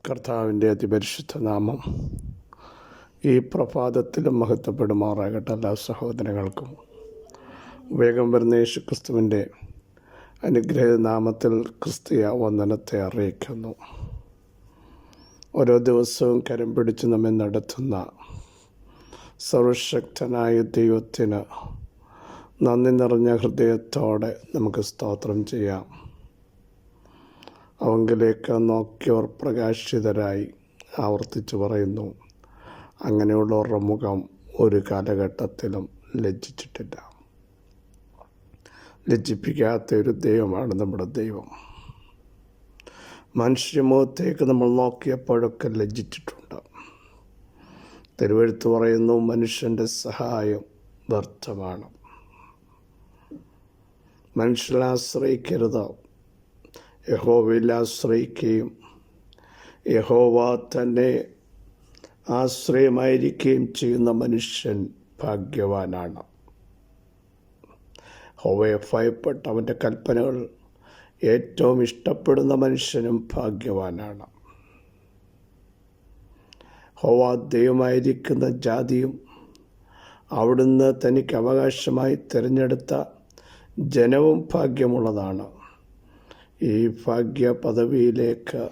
കർത്താവിൻ്റെ അതിപരിശുദ്ധ നാമം ഈ പ്രഭാതത്തിലും മഹത്വപ്പെടുമാറാകട്ടെ. എല്ലാ സഹോദരങ്ങൾക്കും വേഗം വരുന്ന യേശു ക്രിസ്തുവിൻ്റെ അനുഗ്രഹ നാമത്തിൽ ക്രിസ്തീയ വന്ദനത്തെ അറിയിക്കുന്നു. ഓരോ ദിവസവും കരം പിടിച്ച് നമ്മെ നടത്തുന്ന സർവശക്തനായ ദൈവത്തിന് നന്ദി നിറഞ്ഞ ഹൃദയത്തോടെ നമുക്ക് സ്തോത്രം ചെയ്യാം. അവങ്കിലേക്ക് നോക്കിയവർ പ്രകാശിതരായി ആവർത്തിച്ചു പറയുന്നു. അങ്ങനെയുള്ളവരുടെ മുഖം ഒരു കാലഘട്ടത്തിലും ലജ്ജിച്ചിട്ടില്ല. ലജ്ജിപ്പിക്കാത്ത ഒരു ദൈവമാണ് നമ്മുടെ ദൈവം. മനുഷ്യമുഖത്തേക്ക് നമ്മൾ നോക്കിയപ്പോഴൊക്കെ ലജ്ജിച്ചിട്ടുണ്ട്. തിരുവെഴുത്ത് പറയുന്നു, മനുഷ്യൻ്റെ സഹായം വ്യർത്ഥമാണ്. മനുഷ്യനെ ആശ്രയിക്കരുത്, യഹോവയിൽ ആശ്രയിക്കുകയും യഹോവ തന്നെ ആശ്രയമായിരിക്കുകയും ചെയ്യുന്ന മനുഷ്യൻ ഭാഗ്യവാനാണ്. യഹോവയെ ഭയപ്പെട്ട് അവൻ്റെ കൽപ്പനകൾ ഏറ്റവും ഇഷ്ടപ്പെടുന്ന മനുഷ്യനും ഭാഗ്യവാനാണ്. യഹോവ ദൈവമായിരിക്കുന്ന ജാതിയും അവിടുന്ന് തനിക്ക് അവകാശമായി തിരഞ്ഞെടുത്ത ജനവും ഭാഗ്യമുള്ളതാണ്. ഈ ഭാഗ്യ പദവിയിലേക്ക്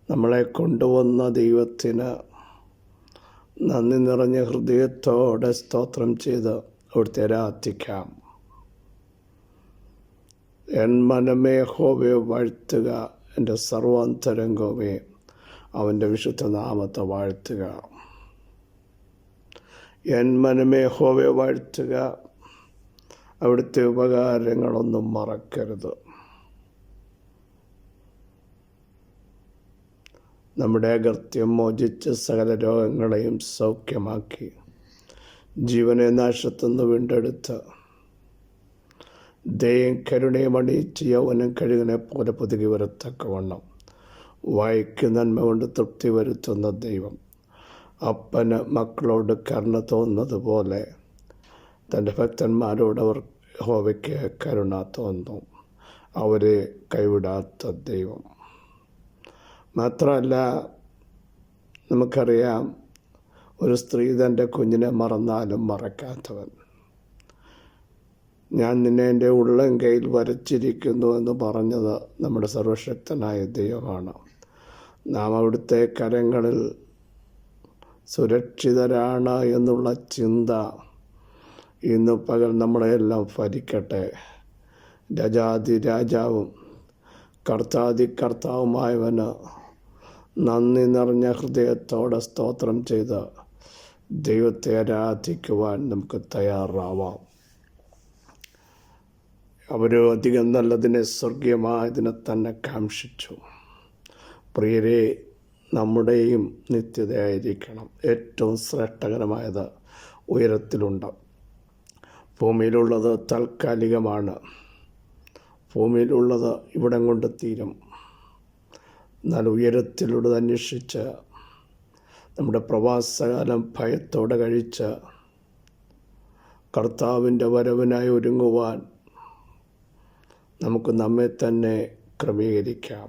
നമ്മളെ കൊണ്ടുവന്ന ദൈവത്തിന് നന്ദി നിറഞ്ഞ ഹൃദയത്തോടെ സ്തോത്രം ചെയ്ത് അവിടുത്തെ ആരാധിക്കാം. എൻ മനമേ യഹോവയെ വാഴ്ത്തുക, എൻ്റെ സർവാന്തരംഗമേ അവൻ്റെ വിശുദ്ധ നാമത്തെ വാഴ്ത്തുക. എൻ മനമേ യഹോവയെ വാഴ്ത്തുക, അവിടുത്തെ ഉപകാരങ്ങളൊന്നും മറക്കരുത്. നമ്മുടെ അകൃത്യം മോചിച്ച് സകല രോഗങ്ങളെയും സൗഖ്യമാക്കി ജീവനെ നാശത്തുനിന്ന് വീണ്ടെടുത്ത് ദയയും കരുണയും അണിയിച്ച് യൗവനം കഴുകനെ പോലെ പുതുകി വരത്തക്കവണ്ണം വായ്ക്ക് നന്മ കൊണ്ട് തൃപ്തി വരുത്തുന്ന ദൈവം അപ്പന് മക്കളോട് കരുണ തോന്നുന്നത് പോലെ തൻ്റെ ഭക്തന്മാരോട് അവർ യഹോവയ്ക്ക് കരുണ തോന്നുന്നു. അവരെ കൈവിടാത്ത ദൈവം. മാത്രമല്ല, നമുക്കറിയാം, ഒരു സ്ത്രീ തൻ്റെ കുഞ്ഞിനെ മറന്നാലും മറക്കാത്തവൻ. ഞാൻ നിന്നെ എൻ്റെ ഉള്ളം കയ്യിൽ വരച്ചിരിക്കുന്നു എന്ന് പറഞ്ഞത് നമ്മുടെ സർവശക്തനായ ദൈവമാണ്. നാം അവിടുത്തെ കരങ്ങളിൽ സുരക്ഷിതരാണ് എന്നുള്ള ചിന്ത ഇന്ന് പകൽ നമ്മളെല്ലാം ഭരിക്കട്ടെ. രാജാതി രാജാവും കർത്താതി കർത്താവുമായവന് നന്ദി നിറഞ്ഞ ഹൃദയത്തോടെ സ്തോത്രം ചെയ്ത് ദൈവത്തെ ആരാധിക്കുവാൻ നമുക്ക് തയ്യാറാവാം. അവർ അധികം നല്ലതിനെ സ്വർഗീയമായതിനെ തന്നെ കാംക്ഷിച്ചു. പ്രിയരെ, നമ്മുടെയും നിത്യതയായിരിക്കണം. ഏറ്റവും ശ്രേഷ്ഠകരമായത് ഉയരത്തിലുണ്ട്. ഭൂമിയിലുള്ളത് താൽക്കാലികമാണ്. ഭൂമിയിലുള്ളത് ഇവിടം കൊണ്ട് തീരും. എന്നാൽ ഉയരത്തിലുള്ളത് അന്വേഷിച്ച് നമ്മുടെ പ്രവാസകാലം ഭയത്തോടെ കഴിച്ച് കർത്താവിൻ്റെ വരവിനായി ഒരുങ്ങുവാൻ നമുക്ക് നമ്മെ തന്നെ ക്രമീകരിക്കാം.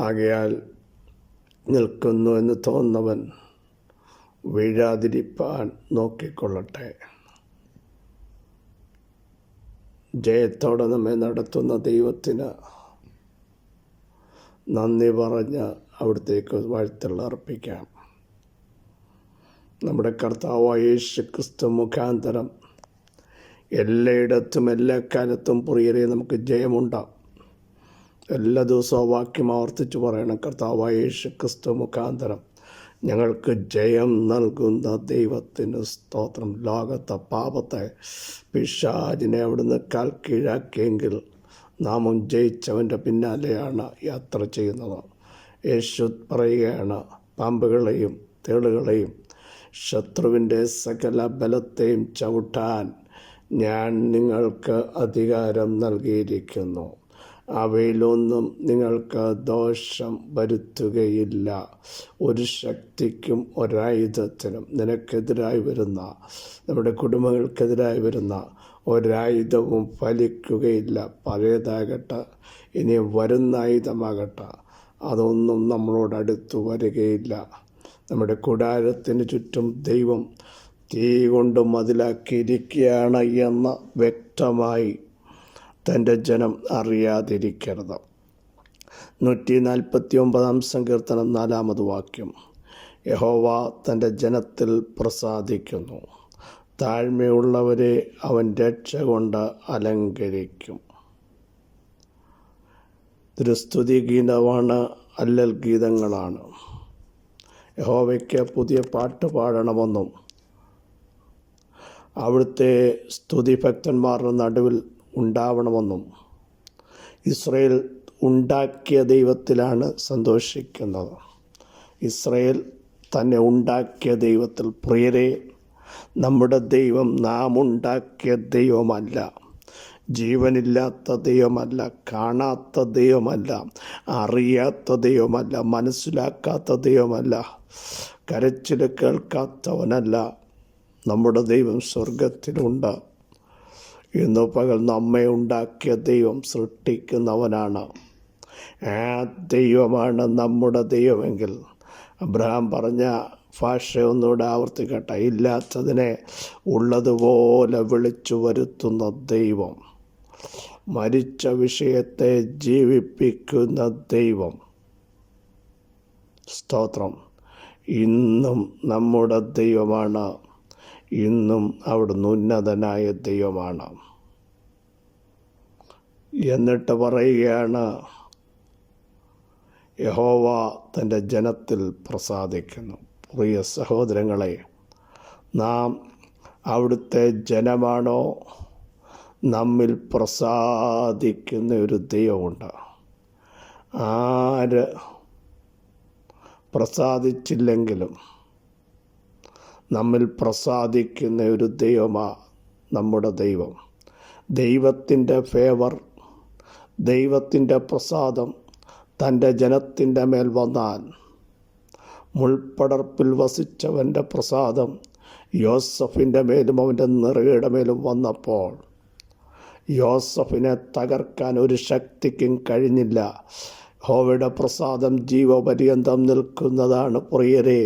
ആകയാൽ നിൽക്കുന്നു എന്ന് തോന്നുന്നവൻ വീഴാതിരിപ്പാൻ നോക്കിക്കൊള്ളട്ടെ. ജയത്തോടെ നമ്മെ നടത്തുന്ന ദൈവത്തിന് നന്ദി പറഞ്ഞ് അവിടത്തേക്ക് വാഴ്ത്തുകൾ അർപ്പിക്കാം. നമ്മുടെ കർത്താവായ യേശു ക്രിസ്തു മുഖാന്തരം എല്ലായിടത്തും എല്ലാ കാലത്തും പ്രിയരെ നമുക്ക് ജയമുണ്ടാകും. എല്ലാ ദിവസവും വാക്യം ആവർത്തിച്ച് പറയണം, കർത്താവായ യേശു ക്രിസ്തു മുഖാന്തരം ഞങ്ങൾക്ക് ജയം നൽകുന്ന ദൈവത്തിന് സ്തോത്രം. ലോകത്തെ പാപത്തെ പിശാചിനെ അവിടുന്ന് കാൽ കീഴാക്കിയെങ്കിൽ നാമും ജയിച്ചവൻ്റെ പിന്നാലെയാണ് യാത്ര ചെയ്യുന്നത്. യേശു പറയുകയാണ്, പാമ്പുകളെയും തേളുകളെയും ശത്രുവിൻ്റെ സകല ബലത്തെയും ചവിട്ടാൻ ഞാൻ നിങ്ങൾക്ക് അധികാരം നൽകിയിരിക്കുന്നു. അവയിലൊന്നും നിങ്ങൾക്ക് ദോഷം വരുത്തുകയില്ല. ഒരു ശക്തിക്കും ഒരായുധത്തിനും നിനക്കെതിരായി വരുന്ന, നമ്മുടെ കുടുംബങ്ങൾക്കെതിരായി വരുന്ന ഒരായുധവും ഫലിക്കുകയില്ല. പഴയതാകട്ടെ ഇനിയും വരുന്ന ആയുധമാകട്ടെ അതൊന്നും നമ്മളോടടുത്ത് വരികയില്ല. നമ്മുടെ കൂടാരത്തിന് ചുറ്റും ദൈവം തീ കൊണ്ട് മതിലാക്കിയിരിക്കുകയാണ് എന്ന് വ്യക്തമായി തൻ്റെ ജനം അറിയാതിരിക്കരുത്. 149 സങ്കീർത്തനം 4 വാക്യം. യഹോവ തൻ്റെ ജനത്തിൽ പ്രസാദിക്കുന്നു, താഴ്മയുള്ളവരെ അവൻ രക്ഷ കൊണ്ട് അലങ്കരിക്കും. ഇതൊരു സ്തുതി ഗീതമാണ്, അല്ലൽ ഗീതങ്ങളാണ്. യഹോവയ്ക്ക് പുതിയ പാട്ട് പാടണമെന്നും അവിടുത്തെ സ്തുതി ഭക്തന്മാരുടെ നടുവിൽ ഉണ്ടാവണമെന്നും ഇസ്രായേൽ ഉണ്ടാക്കിയ ദൈവത്തിലാണ് സന്തോഷിക്കുന്നത്. ഇസ്രായേൽ തന്നെ ഉണ്ടാക്കിയ ദൈവത്തിൽ. പ്രിയരെ, നമ്മുടെ ദൈവം നാം ഉണ്ടാക്കിയ ദൈവമല്ല, ജീവനില്ലാത്ത ദൈവമല്ല, കാണാത്ത ദൈവമല്ല, അറിയാത്ത ദൈവമല്ല, മനസ്സിലാക്കാത്ത ദൈവമല്ല, കരച്ചിൽ കേൾക്കാത്തവനല്ല. നമ്മുടെ ദൈവം സ്വർഗത്തിലുണ്ട്. ഇന്നു പകൽ നമ്മെ ഉണ്ടാക്കിയ ദൈവം സൃഷ്ടിക്കുന്നവനാണ്. ആ ദൈവമാണ് നമ്മുടെ ദൈവമെങ്കിൽ അബ്രഹാം പറഞ്ഞ ഭാഷ ഒന്നുകൂടെ ആവർത്തിക്കട്ടെ. ഇല്ലാത്തതിനെ ഉള്ളതുപോലെ വിളിച്ചു വരുത്തുന്ന ദൈവം, മരിച്ച വിഷയത്തെ ജീവിപ്പിക്കുന്ന ദൈവം. സ്തോത്രം. ഇന്നും നമ്മുടെ ദൈവമാണ്. ഇന്നും അവിടുന്ന് ഉന്നതനായ ദൈവമാണ്. എന്നിട്ട് പറയുകയാണ്, യഹോവ തൻ്റെ ജനത്തിൽ പ്രസാദിക്കുന്നു. പ്രിയ സഹോദരങ്ങളെ, നാം അവിടുത്തെ ജനമാണോ? നമ്മിൽ പ്രസാദിക്കുന്ന ഒരു ദൈവമുണ്ട്. ആര് പ്രസാദിച്ചില്ലെങ്കിലും നമ്മിൽ പ്രസാദിക്കുന്ന ഒരു ദൈവമാണ് നമ്മുടെ ദൈവം. ദൈവത്തിൻ്റെ ഫേവർ, ദൈവത്തിൻ്റെ പ്രസാദം തൻ്റെ ജനത്തിൻ്റെ മേൽ വന്നാൽ, മുൾപ്പടർപ്പിൽ വസിച്ചവൻ്റെ പ്രസാദം യോസഫിൻ്റെ മേലും അവൻ്റെ നിറയുടെ മേലും വന്നപ്പോൾ യോസഫിനെ തകർക്കാൻ ഒരു ശക്തിക്കും കഴിഞ്ഞില്ല. യഹോവയുടെ പ്രസാദം ജീവപര്യന്തം നിൽക്കുന്നതാണ്. പ്രിയരെ,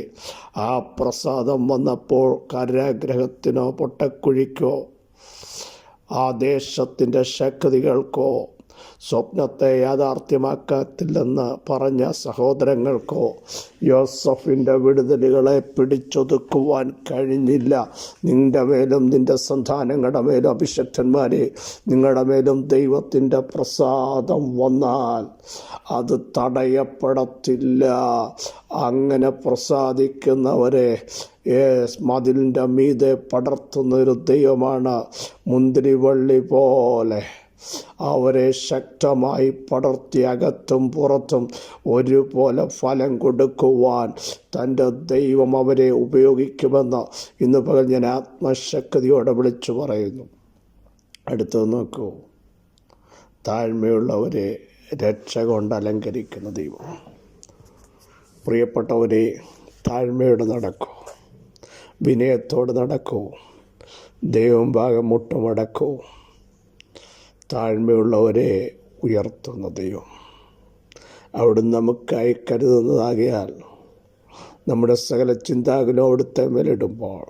ആ പ്രസാദം വന്നപ്പോൾ കാരാഗ്രഹത്തിനോ പൊട്ടക്കുഴിക്കോ ആ ദേശത്തിൻ്റെ ശക്തികൾക്കോ സ്വപ്നത്തെ യാഥാർത്ഥ്യമാക്കത്തില്ലെന്ന് പറഞ്ഞ സഹോദരങ്ങൾക്കോ യോസഫിൻ്റെ വിടുതലുകളെ പിടിച്ചൊതുക്കുവാൻ കഴിഞ്ഞില്ല. നിൻ്റെ മേലും നിൻ്റെ സന്താനങ്ങളുടെ മേലും അഭിഷക്തന്മാരെ, നിങ്ങളുടെ മേലും ദൈവത്തിൻ്റെ പ്രസാദം വന്നാൽ അത് തടയപ്പെടത്തില്ല. അങ്ങനെ പ്രസാദിക്കുന്നവരെ മതിലിൻ്റെ മീതെ പടർത്തുന്നൊരു ദൈവമാണ്. മുന്തിരിവള്ളി പോലെ അവരെ ശക്തമായി പടർത്തി അകത്തും പുറത്തും ഒരുപോലെ ഫലം കൊടുക്കുവാൻ തൻ്റെ ദൈവം അവരെ ഉപയോഗിക്കുമെന്ന് ഇന്ന് പകൽ ഞാൻ ആത്മശക്തിയോടെ വിളിച്ചു പറയുന്നു. അടുത്ത് നോക്കൂ, താഴ്മയുള്ളവരെ രക്ഷ കൊണ്ട് അലങ്കരിക്കുന്ന ദൈവം. പ്രിയപ്പെട്ടവരെ, താഴ്മയോടെ നടക്കൂ, വിനയത്തോട് നടക്കൂ, ദൈവം ഭാഗം മുട്ടുമടക്കൂ. താഴ്മയുള്ളവരെ ഉയർത്തുന്ന ദൈവം അവിടുന്ന് നമുക്കായി കരുതുന്നതാകിയാൽ നമ്മുടെ സകല ചിന്താകുലം അവിടുത്തെ മേലിടുമ്പോൾ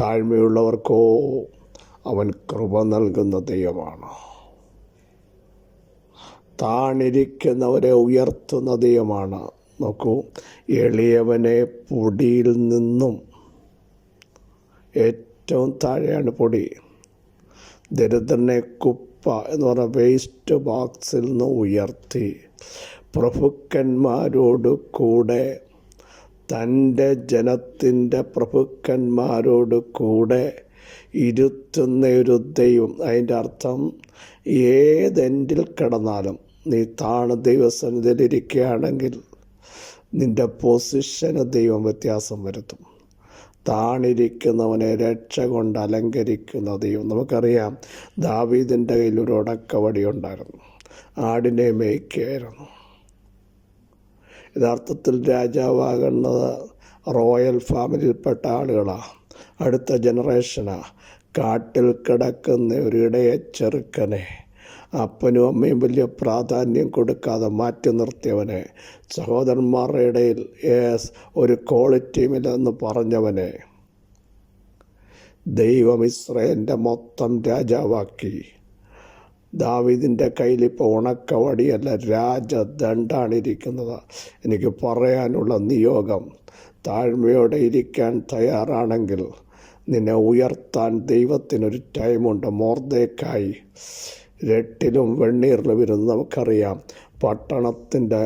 താഴ്മയുള്ളവർക്കോ അവൻ കൃപ നൽകുന്ന ദൈവമാണ്. താണിരിക്കുന്നവരെ ഉയർത്തുന്ന ദൈവമാണ്. നോക്കൂ, എളിയവനെ പൊടിയിൽ നിന്നും, ഏറ്റവും താഴെയാണ് പൊടി, ദരിദ്രനെ കുപ്പ എന്ന് പറഞ്ഞ വേസ്റ്റ് ബോക്സിൽ നിന്ന് ഉയർത്തി പ്രഭുക്കന്മാരോട് കൂടെ, തൻ്റെ ജനത്തിൻ്റെ പ്രഭുക്കന്മാരോട് കൂടെ ഇരുത്തുന്ന ഒരു ദൈവം. അതിൻ്റെ അർത്ഥം, ഏതെൻഡിൽ കിടന്നാലും നീ താണ് ദൈവസന്നിധിയിലിരിക്കുകയാണെങ്കിൽ നിൻ്റെ പൊസിഷന് ദൈവം വ്യത്യാസം വരുത്തും. താണിരിക്കുന്നവനെ രക്ഷ കൊണ്ട് അലങ്കരിക്കുന്ന ദൈവം. നമുക്കറിയാം, ദാവീദിൻ്റെ കയ്യിൽ ഒരു ഉടക്കവടി ഉണ്ടായിരുന്നു, ആടിനെ മേയ്ക്കുകയായിരുന്നു. യഥാർത്ഥത്തിൽ രാജാവാകുന്നത് റോയൽ ഫാമിലിയിൽപ്പെട്ട ആളുകളാണ്, അടുത്ത ജനറേഷനാണ്. കാട്ടിൽ കിടക്കുന്ന ഒരു ഇടയ ചെറുക്കനെ അപ്പനും അമ്മയും വലിയ പ്രാധാന്യം കൊടുക്കാതെ മാറ്റി നിർത്തിയവനെ, സഹോദരന്മാരുടെ ഇടയിൽ ഒരു ക്വാളിറ്റിയുമില്ലെന്ന് പറഞ്ഞവനെ ദൈവം ഇസ്രായേലിൻ്റെ മൊത്തം രാജാവാക്കി. ദാവീദിൻ്റെ കയ്യിലിപ്പോൾ ഉണക്കവടിയല്ല, രാജദണ്ഡാണിരിക്കുന്നത്. എനിക്ക് പറയാനുള്ള നിയോഗം, താഴ്മയോടെ ഇരിക്കാൻ തയ്യാറാണെങ്കിൽ നിന്നെ ഉയർത്താൻ ദൈവത്തിനൊരു ടൈമുണ്ട്. മൊർദെഖായി രട്ടിലും വെണ്ണീറിലും ഇരുന്ന് നമുക്കറിയാം, പട്ടണത്തിൻ്റെ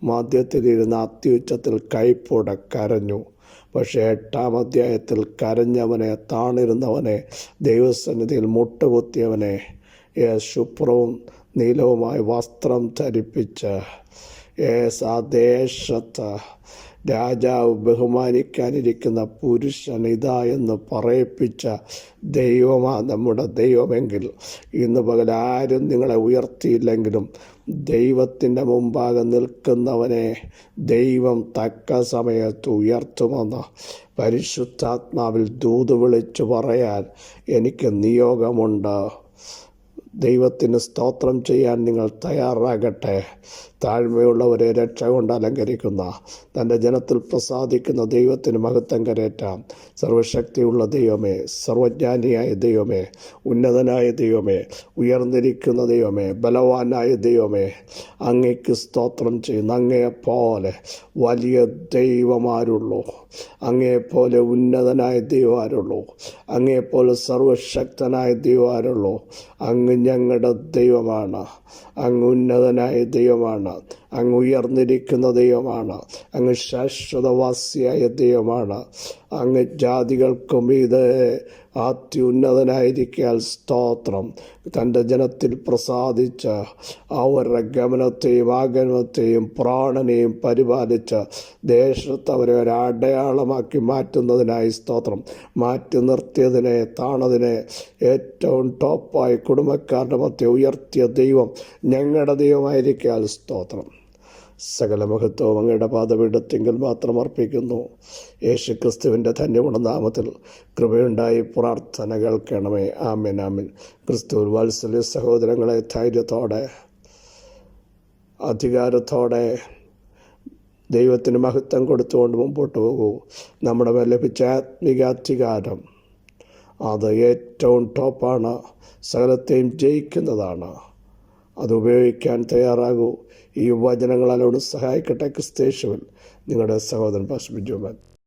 മധ്യത്തിലിരുന്ന് അത്യുച്ചത്തിൽ കൈപ്പോടെ കരഞ്ഞു. പക്ഷേ 8-ാം അധ്യായത്തിൽ കരഞ്ഞവനെ, താണിരുന്നവനെ, ദൈവസന്നിധിയിൽ മുട്ടുകുത്തിയവനെ ശുഭ്രവും നീലവുമായ വസ്ത്രം ധരിപ്പിച്ച് ആ ദേശത്ത് രാജാവ് ബഹുമാനിക്കാനിരിക്കുന്ന പുരുഷൻ ഇതാ എന്ന് പറയിപ്പിച്ച ദൈവമാ നമ്മുടെ ദൈവമെങ്കിൽ ഇന്ന് പകൽ ആരും നിങ്ങളെ ഉയർത്തിയില്ലെങ്കിലും ദൈവത്തിൻ്റെ മുമ്പാകെ നിൽക്കുന്നവനെ ദൈവം തക്ക സമയത്ത് ഉയർത്തുമെന്ന് പരിശുദ്ധാത്മാവിൽ ദൂത് വിളിച്ചു പറയാൻ എനിക്ക് നിയോഗമുണ്ട്. ദൈവത്തിന് സ്തോത്രം ചെയ്യാൻ നിങ്ങൾ തയ്യാറാകട്ടെ. താഴ്മയുള്ളവരെ രക്ഷ കൊണ്ട് അലങ്കരിക്കുന്ന, തൻ്റെ ജനത്തിൽ പ്രസാദിക്കുന്ന ദൈവത്തിന് മഹത്വം കരേറ്റാം. സർവശക്തിയുള്ള ദൈവമേ, സർവജ്ഞാനിയായ ദൈവമേ, ഉന്നതനായ ദൈവമേ, ഉയർന്നിരിക്കുന്ന ദൈവമേ, ബലവാനായ ദൈവമേ, അങ്ങയ്ക്ക് സ്തോത്രം ചെയ്യുന്നു. അങ്ങയെപ്പോലെ വലിയ ദൈവമാരുള്ളൂ, അങ്ങയെപ്പോലെ ഉന്നതനായ ദൈവമാരുള്ളൂ, അങ്ങയെപ്പോലെ സർവശക്തനായ ദൈവമാരുള്ളൂ. അങ്ങ് ഞങ്ങളുടെ ദൈവമാണ്, അങ്ങ് ഉന്നതനായ ദൈവമാണ്, അങ്ങ് ഉയർന്നിരിക്കുന്ന ദൈവമാണ്, അങ്ങ് ശാശ്വതവാസിയായ ദൈവമാണ്. അങ്ങ് ജാതികൾക്കും ഇത് അത്യുന്നതനായിരിക്കാൻ സ്തോത്രം. തൻ്റെ ജനത്തിൽ പ്രസാദിച്ച അവരുടെ ഗമനത്തെയും ആഗമനത്തെയും പ്രാണനെയും പരിപാലിച്ച് ദേശത്ത് അവരെ ഒരടയാളമാക്കി മാറ്റുന്നതിനായി സ്തോത്രം. മാറ്റി നിർത്തിയതിനെ, താണതിനെ ഏറ്റവും ടോപ്പായി കുടുംബക്കാരുടെ മധ്യ ഉയർത്തിയ ദൈവം ഞങ്ങളുടെ ദൈവമായിരിക്കാൻ സ്തോത്രം. സകല മഹത്വവും അങ്ങയുടെ പാദപീഠത്തിങ്കിൽ മാത്രം അർപ്പിക്കുന്നു. യേശുക്രിസ്തുവിൻ്റെ ധന്യമുള്ള നാമത്തിൽ കൃപയുണ്ടായി പ്രാർത്ഥന കേൾക്കണമേ. ആമേൻ, ആമേൻ. ക്രിസ്തുവിൽ വാത്സല്യ സഹോദരങ്ങളെ, ധൈര്യത്തോടെ അധികാരത്തോടെ ദൈവത്തിന് മഹത്വം കൊടുത്തുകൊണ്ട് മുമ്പോട്ട് പോകൂ. നമ്മുടെ മേൽ ലഭിച്ച ആത്മീക അധികാരം അത് ഏറ്റവും ടോപ്പാണ്, സകലത്തെയും ജയിക്കുന്നതാണ്. അത് ഉപയോഗിക്കാൻ തയ്യാറാകൂ. ഈ വചനങ്ങളോട് സഹായിക്കട്ടെ. ക്രിസ്തേശുവിൽ നിങ്ങളുടെ സഹോദരൻ പാസ്റ്റർ ബിജു മാത്യു.